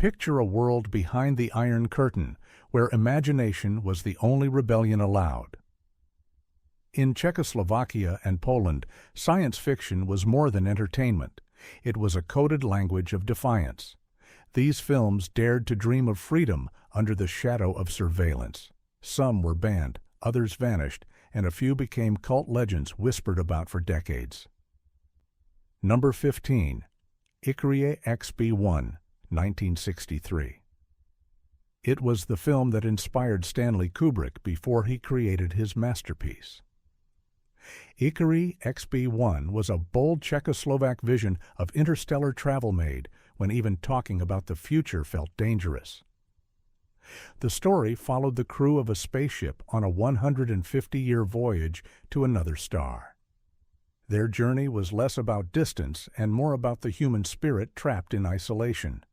Picture a world behind the Iron Curtain, where imagination was the only rebellion allowed. In Czechoslovakia and Poland, science fiction was more than entertainment. It was a coded language of defiance. These films dared to dream of freedom under the shadow of surveillance. Some were banned, others vanished, and a few became cult legends whispered about for decades. Number 15. Ikarie XB-1, 1963. It was the film that inspired Stanley Kubrick before he created his masterpiece. Ikarie XB-1 was a bold Czechoslovak vision of interstellar travel made when even talking about the future felt dangerous. The story followed the crew of a spaceship on a 150-year voyage to another star. Their journey was less about distance and more about the human spirit trapped in isolation.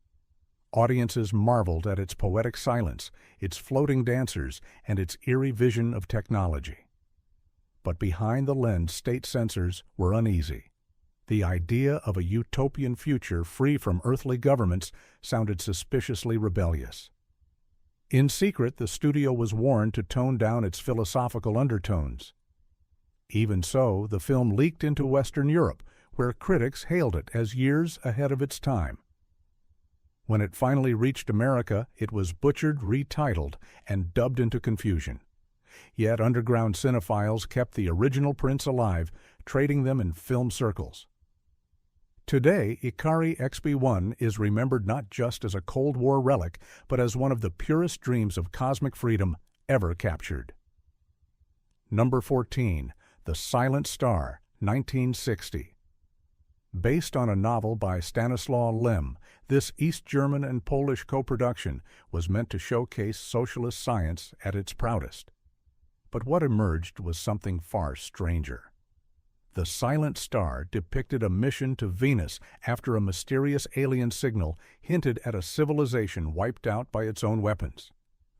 Audiences marveled at its poetic silence, its floating dancers, and its eerie vision of technology. But behind the lens, state censors were uneasy. The idea of a utopian future free from earthly governments sounded suspiciously rebellious. In secret, the studio was warned to tone down its philosophical undertones. Even so, the film leaked into Western Europe, where critics hailed it as years ahead of its time. When it finally reached America, it was butchered, retitled, and dubbed into confusion. Yet underground cinephiles kept the original prints alive, trading them in film circles. Today, Ikarie XB-1 is remembered not just as a Cold War relic, but as one of the purest dreams of cosmic freedom ever captured. Number 14. The Silent Star, 1960. Based on a novel by Stanislaw Lem, this East German and Polish co-production was meant to showcase socialist science at its proudest. But what emerged was something far stranger. The Silent Star depicted a mission to Venus after a mysterious alien signal hinted at a civilization wiped out by its own weapons.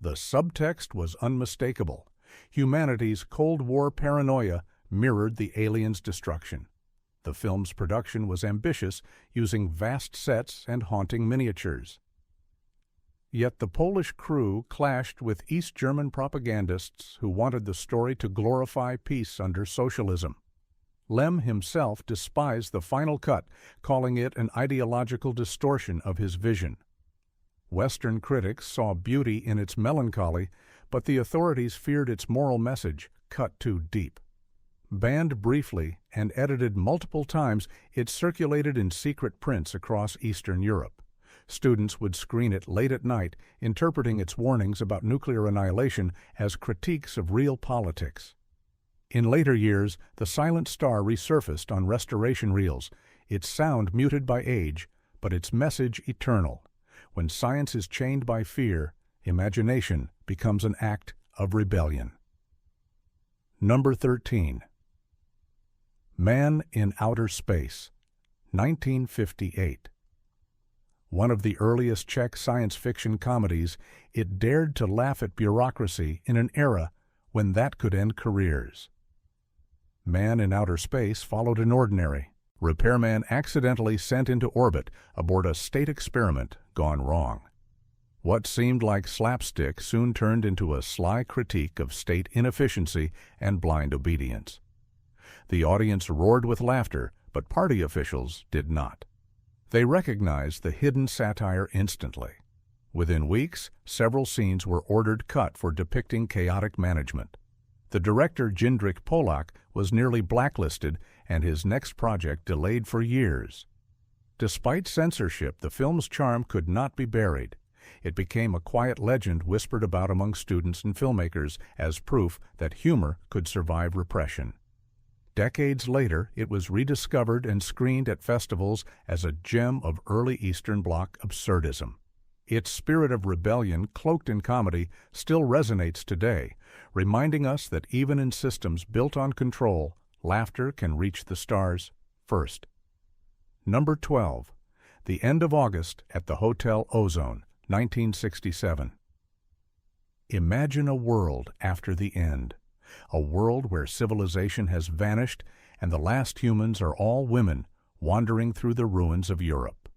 The subtext was unmistakable. Humanity's Cold War paranoia mirrored the aliens' destruction. The film's production was ambitious, using vast sets and haunting miniatures. Yet the Polish crew clashed with East German propagandists who wanted the story to glorify peace under socialism. Lem himself despised the final cut, calling it an ideological distortion of his vision. Western critics saw beauty in its melancholy, but the authorities feared its moral message cut too deep. Banned briefly and edited multiple times, it circulated in secret prints across Eastern Europe. Students would screen it late at night, interpreting its warnings about nuclear annihilation as critiques of real politics. In later years, the Silent Star resurfaced on restoration reels, its sound muted by age, but its message eternal. When science is chained by fear, imagination becomes an act of rebellion. Number 13. Man in Outer Space, 1958. One of the earliest Czech science fiction comedies, it dared to laugh at bureaucracy in an era when that could end careers. Man in Outer Space followed an ordinary repairman accidentally sent into orbit aboard a state experiment gone wrong. What seemed like slapstick soon turned into a sly critique of state inefficiency and blind obedience. The audience roared with laughter, but party officials did not. They recognized the hidden satire instantly. Within weeks, several scenes were ordered cut for depicting chaotic management. The director Jindřich Polák was nearly blacklisted and his next project delayed for years. Despite censorship, the film's charm could not be buried. It became a quiet legend whispered about among students and filmmakers as proof that humor could survive repression. Decades later, it was rediscovered and screened at festivals as a gem of early Eastern Bloc absurdism. Its spirit of rebellion, cloaked in comedy, still resonates today, reminding us that even in systems built on control, laughter can reach the stars first. Number 12. The End of August at the Hotel Ozone, 1967. Imagine a world after the end. A world where civilization has vanished and the last humans are all women wandering through the ruins of Europe.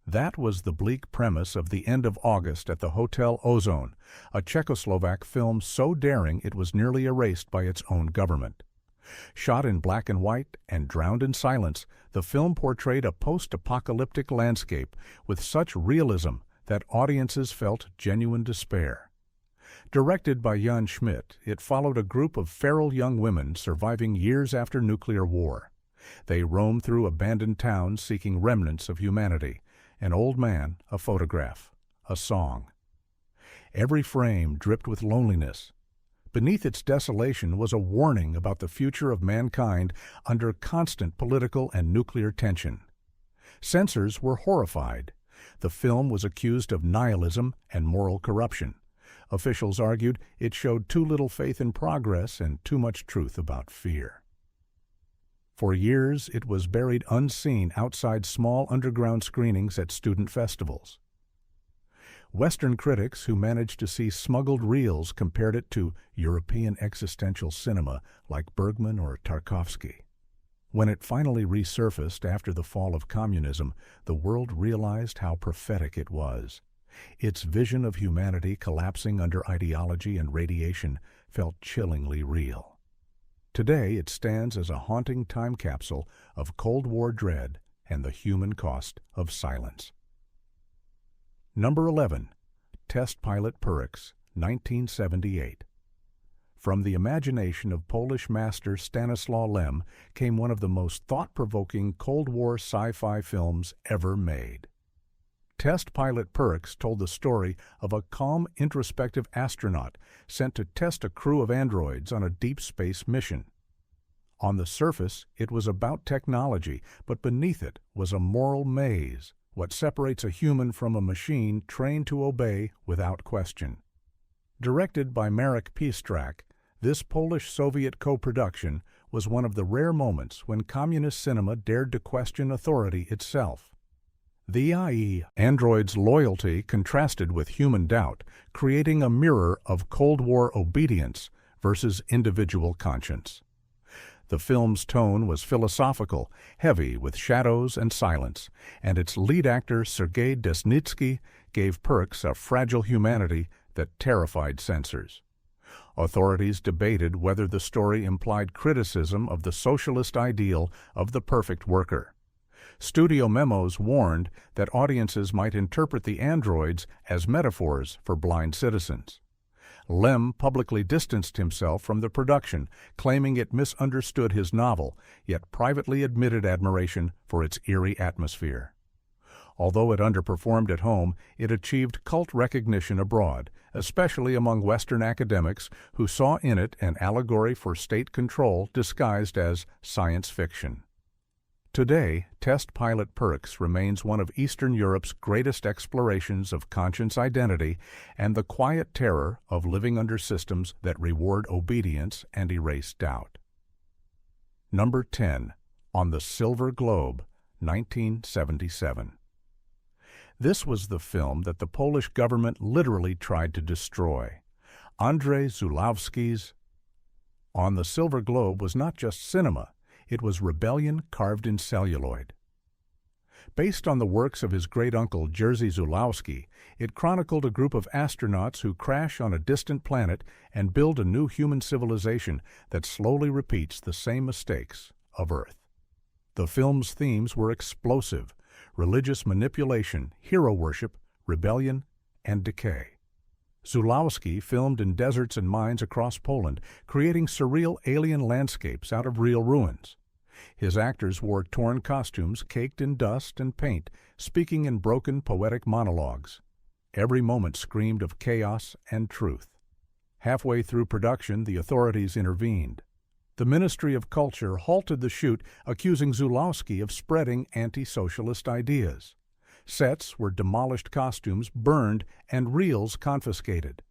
That was the bleak premise of The End of August at the Hotel Ozone, a Czechoslovak film so daring it was nearly erased by its own government. Shot in black and white and drowned in silence, the film portrayed a post-apocalyptic landscape with such realism that audiences felt genuine despair. Directed by Jan Schmidt, it followed a group of feral young women surviving years after nuclear war. They roam through abandoned towns seeking remnants of humanity: an old man, a photograph, a song. Every frame dripped with loneliness. Beneath its desolation was a warning about the future of mankind under constant political and nuclear tension. Censors were horrified. The film was accused of nihilism and moral corruption. Officials argued it showed too little faith in progress and too much truth about fear. For years, it was buried unseen outside small underground screenings at student festivals. Western critics who managed to see smuggled reels compared it to European existential cinema like Bergman or Tarkovsky. When it finally resurfaced after the fall of communism, the world realized how prophetic it was. Its vision of humanity collapsing under ideology and radiation felt chillingly real. Today, it stands as a haunting time capsule of Cold War dread and the human cost of silence. Number 11. Test Pilot Pirx, 1978. From the imagination of Polish master Stanislaw Lem came one of the most thought-provoking Cold War sci-fi films ever made. Test Pilot Pirx told the story of a calm, introspective astronaut sent to test a crew of androids on a deep space mission. On the surface, it was about technology, but beneath it was a moral maze, what separates a human from a machine trained to obey without question. Directed by Marek Pistrak, this Polish-Soviet co-production was one of the rare moments when communist cinema dared to question authority itself. The i.e. android's loyalty contrasted with human doubt, creating a mirror of Cold War obedience versus individual conscience. The film's tone was philosophical, heavy with shadows and silence, and its lead actor Sergei Desnitsky gave Pirx a fragile humanity that terrified censors. Authorities debated whether the story implied criticism of the socialist ideal of the perfect worker. Studio memos warned that audiences might interpret the androids as metaphors for blind citizens. Lem publicly distanced himself from the production, claiming it misunderstood his novel, yet privately admitted admiration for its eerie atmosphere. Although it underperformed at home, it achieved cult recognition abroad, especially among Western academics who saw in it an allegory for state control disguised as science fiction. Today, Test Pilot Pirx remains one of Eastern Europe's greatest explorations of conscience identity and the quiet terror of living under systems that reward obedience and erase doubt. Number 10. On the Silver Globe, 1977. This was the film that the Polish government literally tried to destroy. Andrzej Zulawski's On the Silver Globe was not just cinema. It was rebellion carved in celluloid. Based on the works of his great-uncle Jerzy Zulawski, it chronicled a group of astronauts who crash on a distant planet and build a new human civilization that slowly repeats the same mistakes of Earth. The film's themes were explosive: religious manipulation, hero worship, rebellion, and decay. Zulawski filmed in deserts and mines across Poland, creating surreal alien landscapes out of real ruins. His actors wore torn costumes caked in dust and paint, speaking in broken poetic monologues. Every moment screamed of chaos and truth. Halfway through production, the authorities intervened. The Ministry of Culture halted the shoot, accusing Zulawski of spreading anti-socialist ideas. Sets were demolished, costumes burned, and reels confiscated.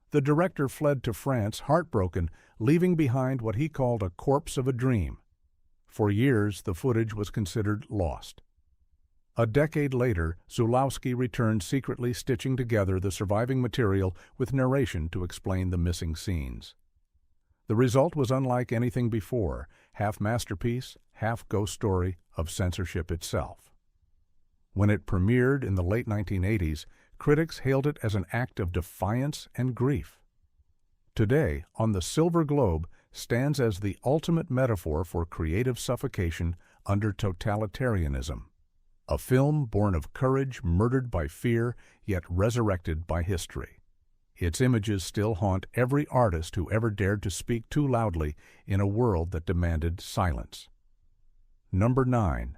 The director fled to France heartbroken, leaving behind what he called a corpse of a dream. For years, the footage was considered lost. A decade later, Zulawski returned, secretly stitching together the surviving material with narration to explain the missing scenes. The result was unlike anything before, half masterpiece, half ghost story of censorship itself. When it premiered in the late 1980s, critics hailed it as an act of defiance and grief. Today, On the Silver Globe stands as the ultimate metaphor for creative suffocation under totalitarianism. A film born of courage murdered by fear, yet resurrected by history. Its images still haunt every artist who ever dared to speak too loudly in a world that demanded silence. Number 9.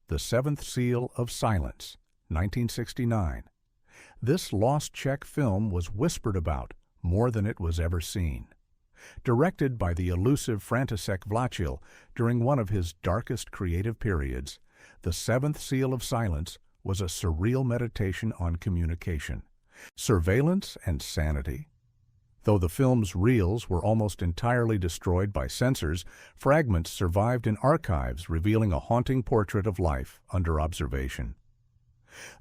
The Seventh Seal of Silence, 1969. This lost Czech film was whispered about more than it was ever seen. Directed by the elusive František Vlachil during one of his darkest creative periods, The Seventh Seal of Silence was a surreal meditation on communication, surveillance, and sanity. Though the film's reels were almost entirely destroyed by censors, fragments survived in archives revealing a haunting portrait of life under observation.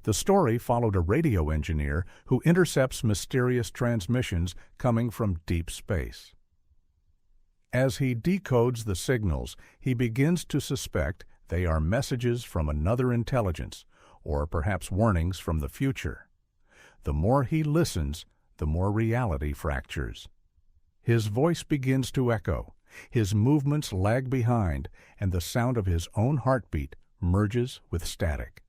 The story followed a radio engineer who intercepts mysterious transmissions coming from deep space. As he decodes the signals, he begins to suspect they are messages from another intelligence, or perhaps warnings from the future. The more he listens, the more reality fractures. His voice begins to echo, his movements lag behind, and the sound of his own heartbeat merges with static.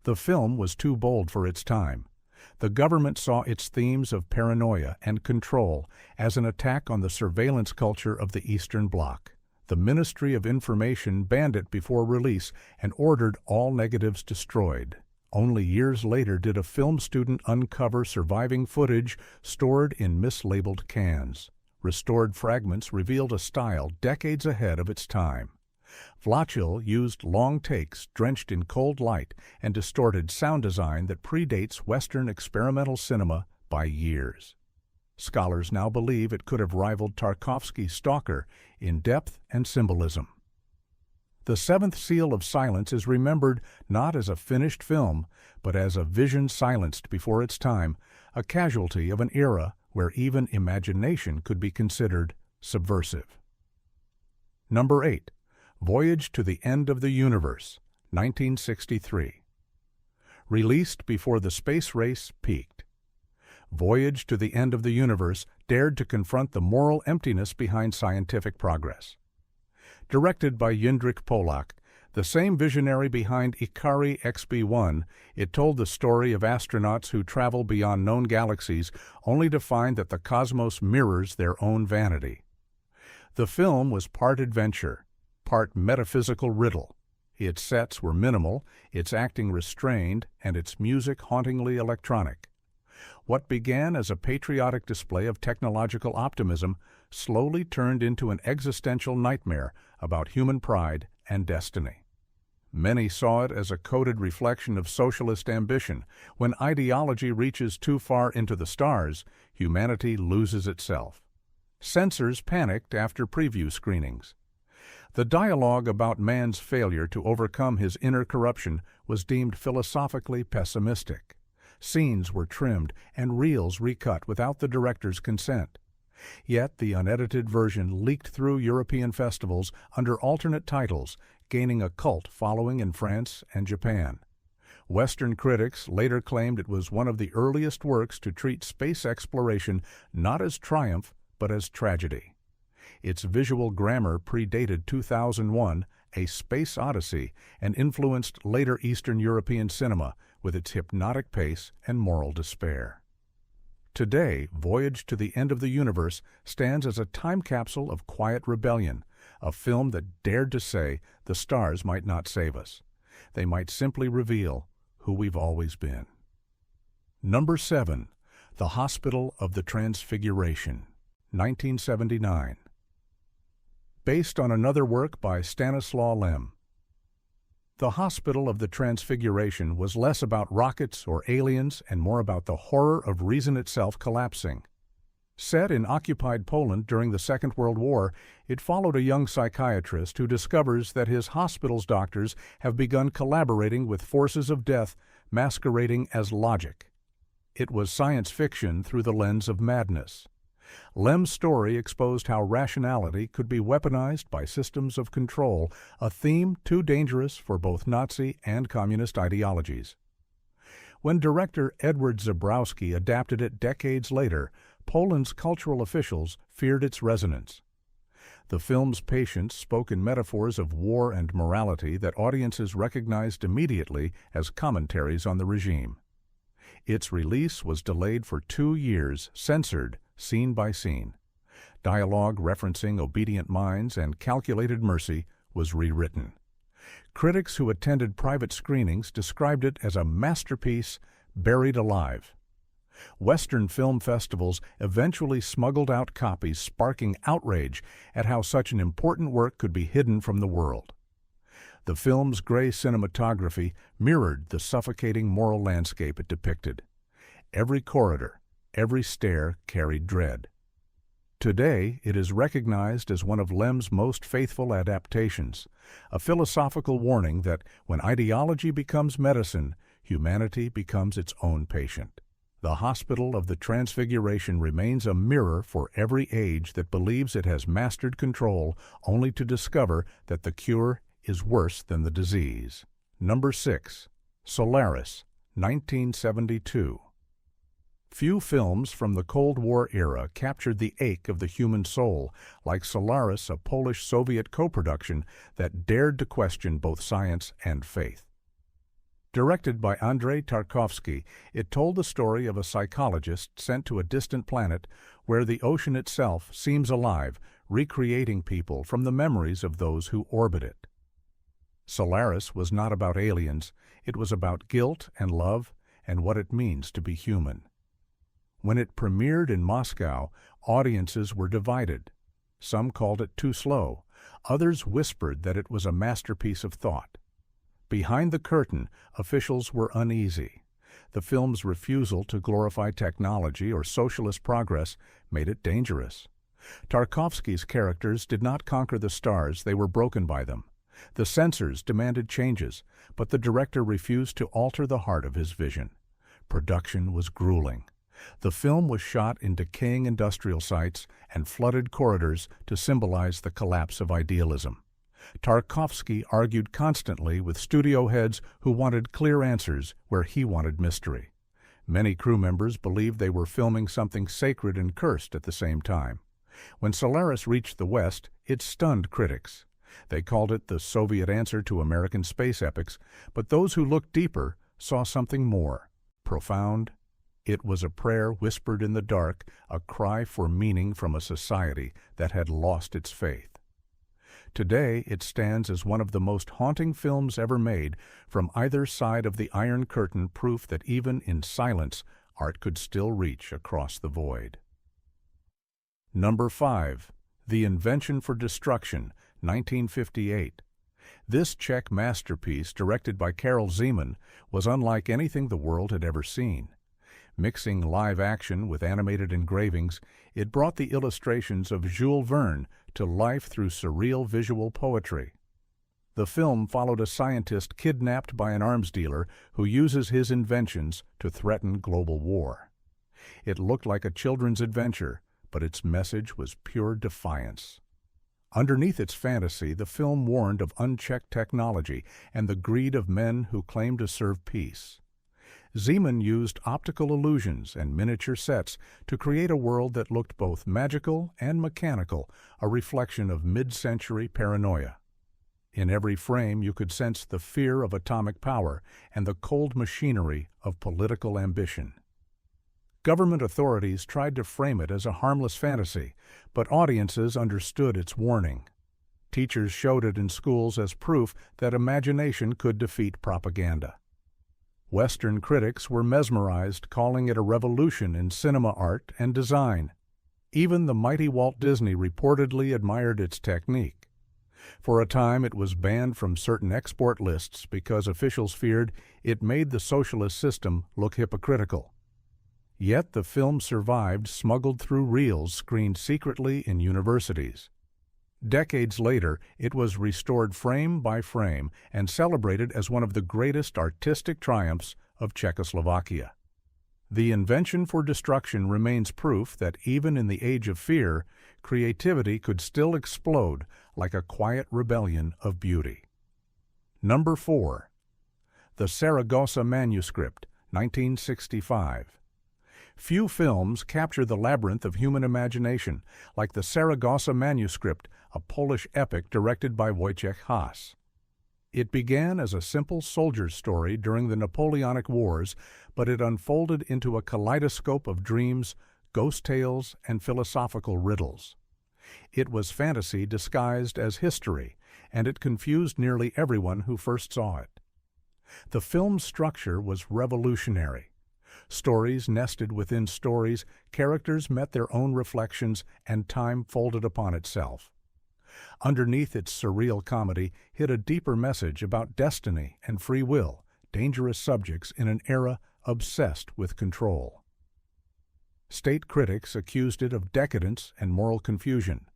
The film was too bold for its time. The government saw its themes of paranoia and control as an attack on the surveillance culture of the Eastern Bloc. The Ministry of Information banned it before release and ordered all negatives destroyed. Only years later did a film student uncover surviving footage stored in mislabeled cans. Restored fragments revealed a style decades ahead of its time. Vlachil used long takes drenched in cold light and distorted sound design that predates Western experimental cinema by years. Scholars now believe it could have rivaled Tarkovsky's Stalker in depth and symbolism. The Seventh Seal of Silence is remembered not as a finished film, but as a vision silenced before its time, a casualty of an era where even imagination could be considered subversive. Number 8. Voyage to the End of the Universe, 1963. Released before the space race peaked. Voyage to the End of the Universe dared to confront the moral emptiness behind scientific progress. Directed by Jindřich Polák, the same visionary behind Ikarie XB-1, it told the story of astronauts who travel beyond known galaxies only to find that the cosmos mirrors their own vanity. The film was part adventure, part metaphysical riddle. Its sets were minimal, its acting restrained, and its music hauntingly electronic. What began as a patriotic display of technological optimism slowly turned into an existential nightmare about human pride and destiny. Many saw it as a coded reflection of socialist ambition. When ideology reaches too far into the stars, humanity loses itself. Censors panicked after preview screenings. The dialogue about man's failure to overcome his inner corruption was deemed philosophically pessimistic. Scenes were trimmed and reels recut without the director's consent. Yet the unedited version leaked through European festivals under alternate titles, gaining a cult following in France and Japan. Western critics later claimed it was one of the earliest works to treat space exploration not as triumph but as tragedy. Its visual grammar predated 2001, A Space Odyssey, and influenced later Eastern European cinema with its hypnotic pace and moral despair. Today, Voyage to the End of the Universe stands as a time capsule of quiet rebellion, a film that dared to say the stars might not save us. They might simply reveal who we've always been. Number 7. The Hospital of the Transfiguration, 1979. Based on another work by Stanislaw Lem. The Hospital of the Transfiguration was less about rockets or aliens and more about the horror of reason itself collapsing. Set in occupied Poland during the Second World War, it followed a young psychiatrist who discovers that his hospital's doctors have begun collaborating with forces of death masquerading as logic. It was science fiction through the lens of madness. Lem's story exposed how rationality could be weaponized by systems of control, a theme too dangerous for both Nazi and communist ideologies. When director Edward Zebrowski adapted it decades later, Poland's cultural officials feared its resonance. The film's patience spoke in metaphors of war and morality that audiences recognized immediately as commentaries on the regime. Its release was delayed for 2 years, censored, scene by scene. Dialogue referencing obedient minds and calculated mercy was rewritten. Critics who attended private screenings described it as a masterpiece buried alive. Western film festivals eventually smuggled out copies, sparking outrage at how such an important work could be hidden from the world. The film's gray cinematography mirrored the suffocating moral landscape it depicted. Every corridor, every stair carried dread. Today, it is recognized as one of Lem's most faithful adaptations, a philosophical warning that when ideology becomes medicine, humanity becomes its own patient. The hospital of the Transfiguration remains a mirror for every age that believes it has mastered control, only to discover that the cure is worse than the disease. Number 6. Solaris, 1972. Few films from the Cold War era captured the ache of the human soul, like Solaris, a Polish-Soviet co-production that dared to question both science and faith. Directed by Andrei Tarkovsky, it told the story of a psychologist sent to a distant planet where the ocean itself seems alive, recreating people from the memories of those who orbit it. Solaris was not about aliens, it was about guilt and love and what it means to be human. When it premiered in Moscow, audiences were divided. Some called it too slow, others whispered that it was a masterpiece of thought. Behind the curtain, officials were uneasy. The film's refusal to glorify technology or socialist progress made it dangerous. Tarkovsky's characters did not conquer the stars, they were broken by them. The censors demanded changes, but the director refused to alter the heart of his vision. Production was grueling. The film was shot in decaying industrial sites and flooded corridors to symbolize the collapse of idealism. Tarkovsky argued constantly with studio heads who wanted clear answers where he wanted mystery. Many crew members believed they were filming something sacred and cursed at the same time. When Solaris reached the West, it stunned critics. They called it the Soviet answer to American space epics, but those who looked deeper saw something more, profound. It was a prayer whispered in the dark, a cry for meaning from a society that had lost its faith. Today, it stands as one of the most haunting films ever made, from either side of the Iron Curtain, proof that even in silence, art could still reach across the void. Number 5. The Invention for Destruction, 1958. This Czech masterpiece, directed by Karel Zeman, was unlike anything the world had ever seen. Mixing live action with animated engravings, it brought the illustrations of Jules Verne to life through surreal visual poetry. The film followed a scientist kidnapped by an arms dealer who uses his inventions to threaten global war. It looked like a children's adventure, but its message was pure defiance. Underneath its fantasy, the film warned of unchecked technology and the greed of men who claimed to serve peace. Zeman used optical illusions and miniature sets to create a world that looked both magical and mechanical, a reflection of mid-century paranoia. In every frame you could sense the fear of atomic power and the cold machinery of political ambition. Government authorities tried to frame it as a harmless fantasy, but audiences understood its warning. Teachers showed it in schools as proof that imagination could defeat propaganda. Western critics were mesmerized, calling it a revolution in cinema art and design. Even the mighty Walt Disney reportedly admired its technique. For a time it was banned from certain export lists because officials feared it made the socialist system look hypocritical. Yet the film survived, smuggled through reels screened secretly in universities. Decades later, it was restored frame by frame and celebrated as one of the greatest artistic triumphs of Czechoslovakia. The invention for destruction remains proof that even in the age of fear, creativity could still explode like a quiet rebellion of beauty. Number 4. The Saragossa Manuscript, 1965. Few films capture the labyrinth of human imagination like the Saragossa Manuscript, a Polish epic directed by Wojciech Haas. It began as a simple soldier's story during the Napoleonic Wars, but it unfolded into a kaleidoscope of dreams, ghost tales, and philosophical riddles. It was fantasy disguised as history, and it confused nearly everyone who first saw it. The film's structure was revolutionary. Stories nested within stories, characters met their own reflections, and time folded upon itself. Underneath its surreal comedy hid a deeper message about destiny and free will, dangerous subjects in an era obsessed with control. State critics accused it of decadence and moral confusion.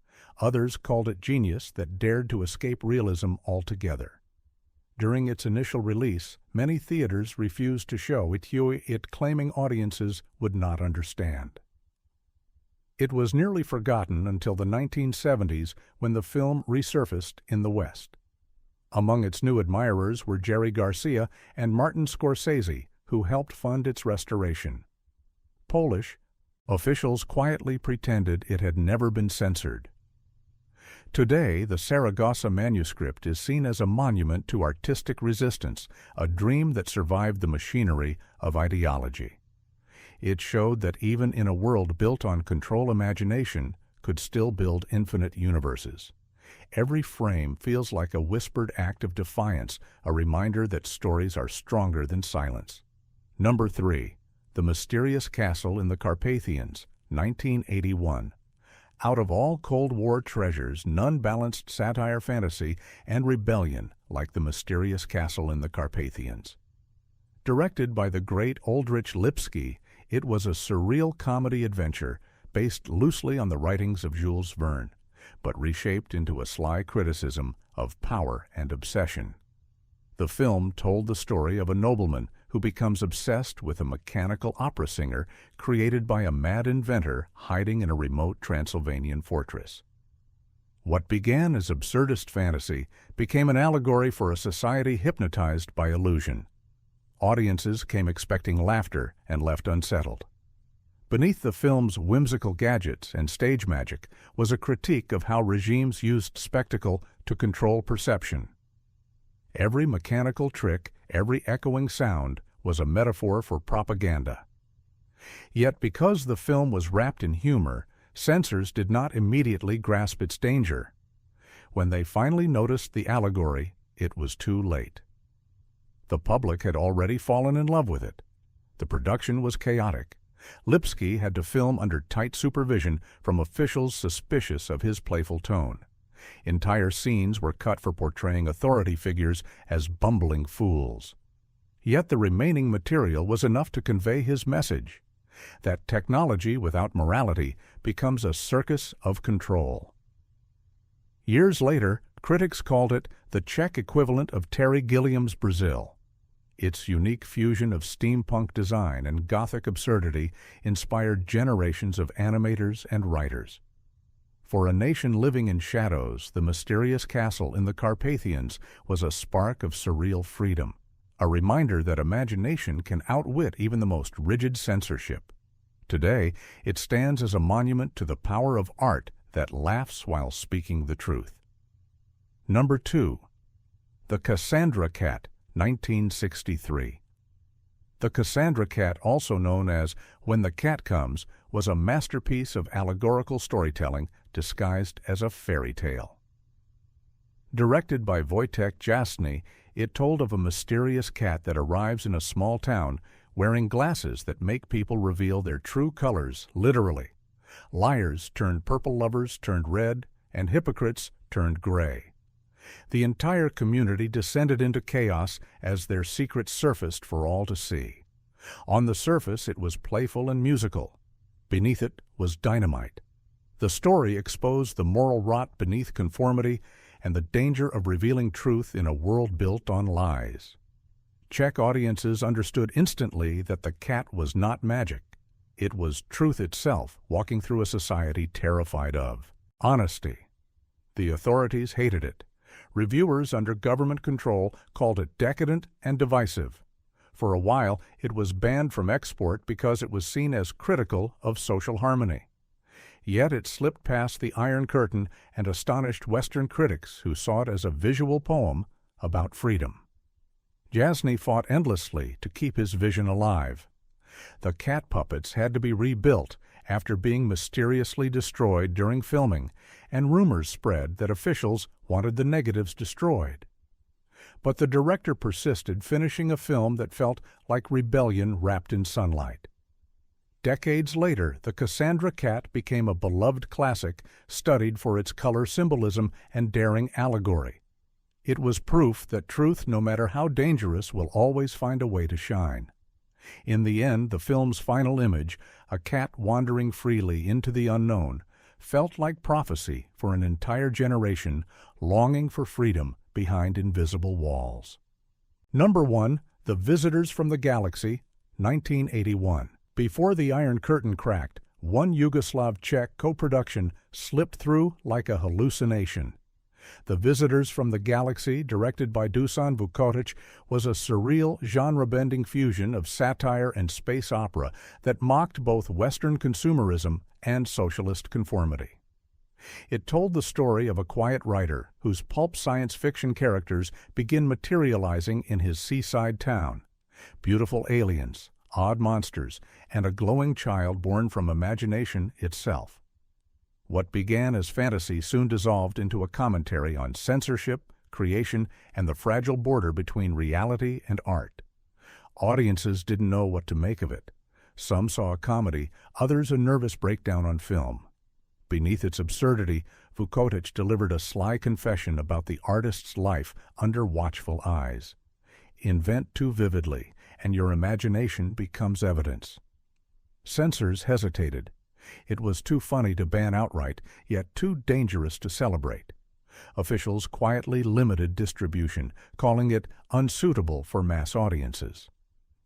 Others called it genius that dared to escape realism altogether. During its initial release, many theaters refused to show it, claiming audiences would not understand. It was nearly forgotten until the 1970s when the film resurfaced in the West. Among its new admirers were Jerry Garcia and Martin Scorsese, who helped fund its restoration. Polish officials quietly pretended it had never been censored. Today, the Saragossa Manuscript is seen as a monument to artistic resistance, a dream that survived the machinery of ideology. It showed that even in a world built on control, imagination could still build infinite universes. Every frame feels like a whispered act of defiance, a reminder that stories are stronger than silence. Number 3. The Mysterious Castle in the Carpathians, 1981. Out of all Cold War treasures, none balanced satire, fantasy, and rebellion like The Mysterious Castle in the Carpathians. Directed by the great Oldrich Lipsky, it was a surreal comedy adventure based loosely on the writings of Jules Verne, but reshaped into a sly criticism of power and obsession. The film told the story of a nobleman who becomes obsessed with a mechanical opera singer created by a mad inventor hiding in a remote Transylvanian fortress. What began as absurdist fantasy became an allegory for a society hypnotized by illusion. Audiences came expecting laughter and left unsettled. Beneath the film's whimsical gadgets and stage magic was a critique of how regimes used spectacle to control perception. Every mechanical trick, every echoing sound was a metaphor for propaganda. Yet because the film was wrapped in humor, censors did not immediately grasp its danger. When they finally noticed the allegory, it was too late. The public had already fallen in love with it. The production was chaotic. Lipsky had to film under tight supervision from officials suspicious of his playful tone. Entire scenes were cut for portraying authority figures as bumbling fools. Yet the remaining material was enough to convey his message, that technology without morality becomes a circus of control. Years later, critics called it the Czech equivalent of Terry Gilliam's Brazil. Its unique fusion of steampunk design and Gothic absurdity inspired generations of animators and writers. For a nation living in shadows, The Mysterious Castle in the Carpathians was a spark of surreal freedom, a reminder that imagination can outwit even the most rigid censorship. Today, it stands as a monument to the power of art that laughs while speaking the truth. Number 2. The Cassandra Cat, 1963. The Cassandra Cat, also known as When the Cat Comes, was a masterpiece of allegorical storytelling disguised as a fairy tale. Directed by Wojciech Jasny, it told of a mysterious cat that arrives in a small town wearing glasses that make people reveal their true colors, literally. Liars turned purple, lovers turned red, and hypocrites turned gray. The entire community descended into chaos as their secrets surfaced for all to see. On the surface, it was playful and musical. Beneath it was dynamite. The story exposed the moral rot beneath conformity and the danger of revealing truth in a world built on lies. Czech audiences understood instantly that the cat was not magic. It was truth itself, walking through a society terrified of honesty. The authorities hated it. Reviewers under government control called it decadent and divisive. For a while, it was banned from export because it was seen as critical of social harmony. Yet it slipped past the Iron Curtain and astonished Western critics who saw it as a visual poem about freedom. Jasny fought endlessly to keep his vision alive. The cat puppets had to be rebuilt after being mysteriously destroyed during filming, and rumors spread that officials wanted the negatives destroyed. But the director persisted, finishing a film that felt like rebellion wrapped in sunlight. Decades later, the Cassandra Cat became a beloved classic, studied for its color symbolism and daring allegory. It was proof that truth, no matter how dangerous, will always find a way to shine. In the end, the film's final image, a cat wandering freely into the unknown, felt like prophecy for an entire generation longing for freedom behind invisible walls. Number 1. The Visitors from the Galaxy, 1981. Before the Iron Curtain cracked, one Yugoslav-Czech co-production slipped through like a hallucination. The Visitors from the Galaxy, directed by Dusan Vukotic, was a surreal, genre-bending fusion of satire and space opera that mocked both Western consumerism and socialist conformity. It told the story of a quiet writer whose pulp science fiction characters begin materializing in his seaside town. Beautiful aliens, odd monsters, and a glowing child born from imagination itself. What began as fantasy soon dissolved into a commentary on censorship, creation, and the fragile border between reality and art. Audiences didn't know what to make of it. Some saw a comedy, others a nervous breakdown on film. Beneath its absurdity, Vukotic delivered a sly confession about the artist's life under watchful eyes. Invent too vividly, and your imagination becomes evidence. Censors hesitated. It was too funny to ban outright, yet too dangerous to celebrate. Officials quietly limited distribution, calling it unsuitable for mass audiences.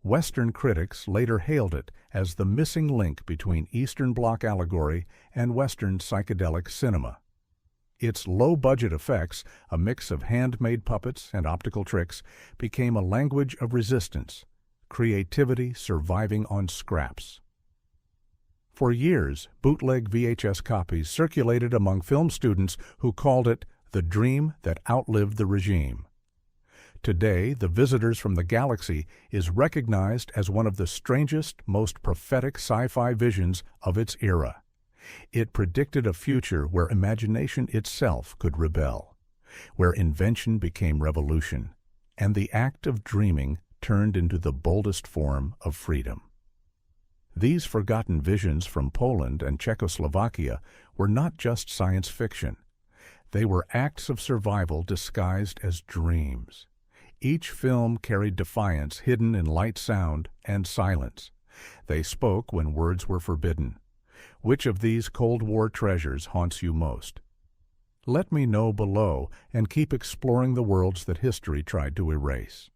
Western critics later hailed it as the missing link between Eastern Bloc allegory and Western psychedelic cinema. Its low-budget effects, a mix of handmade puppets and optical tricks, became a language of resistance, creativity surviving on scraps. For years, bootleg VHS copies circulated among film students who called it the dream that outlived the regime. Today, The Visitors from the Galaxy is recognized as one of the strangest, most prophetic sci-fi visions of its era. It predicted a future where imagination itself could rebel, where invention became revolution, and the act of dreaming turned into the boldest form of freedom. These forgotten visions from Poland and Czechoslovakia were not just science fiction. They were acts of survival disguised as dreams. Each film carried defiance hidden in light sound and silence. They spoke when words were forbidden. Which of these Cold War treasures haunts you most? Let me know below and keep exploring the worlds that history tried to erase.